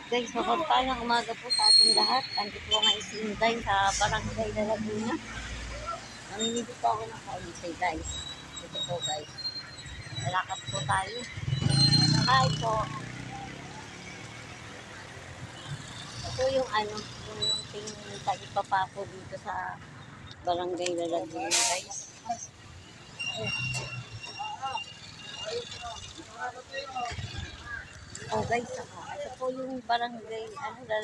Guys, mapagpalang umaga po sa ating lahat. Andito po nga isinday sa Barangay de Laguna. Namimili po ako ng kaunti guys. Ito po guys. Lalakad po tayo. Hi po. Ito yung yung tingin tagipapa po dito sa Barangay de Laguna guys. Oh guys, ito po yung Barangay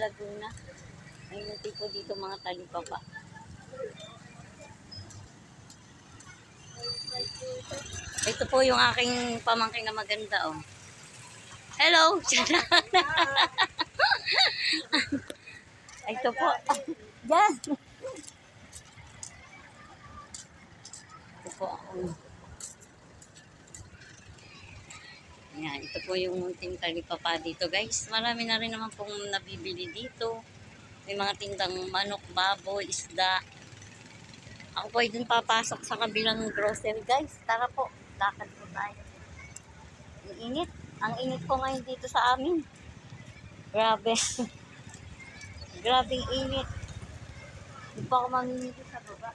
Laguna. May munti po dito mga talipapa. Ito po yung aking pamangkin na maganda oh. Hello! Ito po. Yan! Ito po ako. Yan, ito po yung munting talipapa dito guys. Marami na rin naman pong nabibili dito. May mga tindang manok, baboy, isda. Ako po ay dun papasok sa kabilang grocery guys. Tara po, lakad po tayo. Ang init. Ang init po ngayon dito sa amin. Grabe. Grabing init. Hindi po ako mamimili sa baba.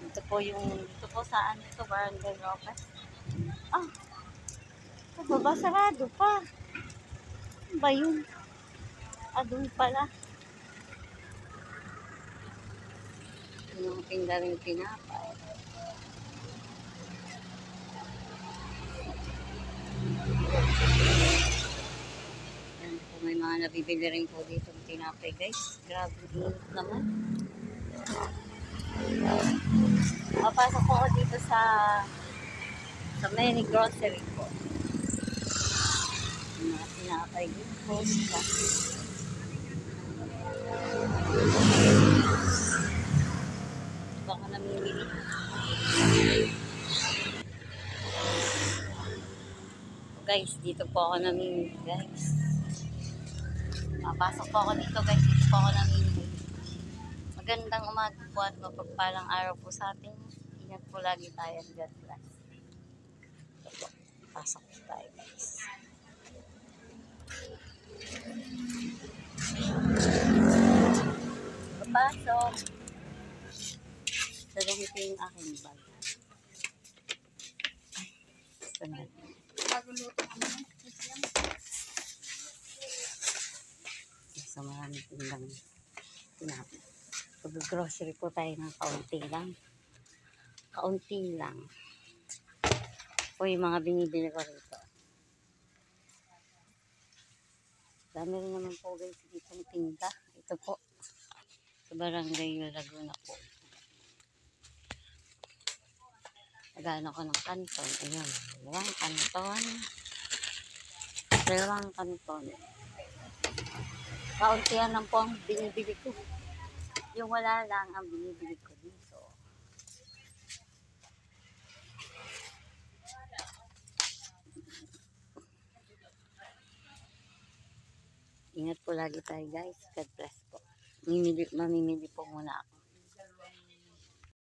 Dito po saan ito, Barangay Lopez. Ah, sa baba sarado pa. Ano ba yun? Doon pala. Yung tinda rin pinapay. Yan po, may mga nabibili rin po dito ng tinapay guys. Grabe init naman. Papasok po ako dito sa mini grocery po. Yung mga tinapay dito. Baka namimili. Guys, dito po ako namimili guys. Papasok po ako dito guys. Dito po ako namimili. Magandang umaga po at mapagpalang araw po sa atin. Ingat po lagi tayo. God bless. Ito po. Pasok po tayo guys. Papasok. Dalahin ko yung aking bag. Ay, gusto natin. So, maraming tindang tinapay. Pag-grocery po tayo ng kaunti lang. Kaunti lang. O yung mga binibili ko rito. Dami rin naman po guys dito ng tinda. Ito po. Sa Barangay Laguna po. Nagano ko ng kanton. Ayan. Dalawang kanton. Dalawang kanton. Kauntihan lang po ang binibili ko. Yung wala lang ang binibili ko dito. Ingat po lagi tayo guys. God bless po. Mamimili po muna ako.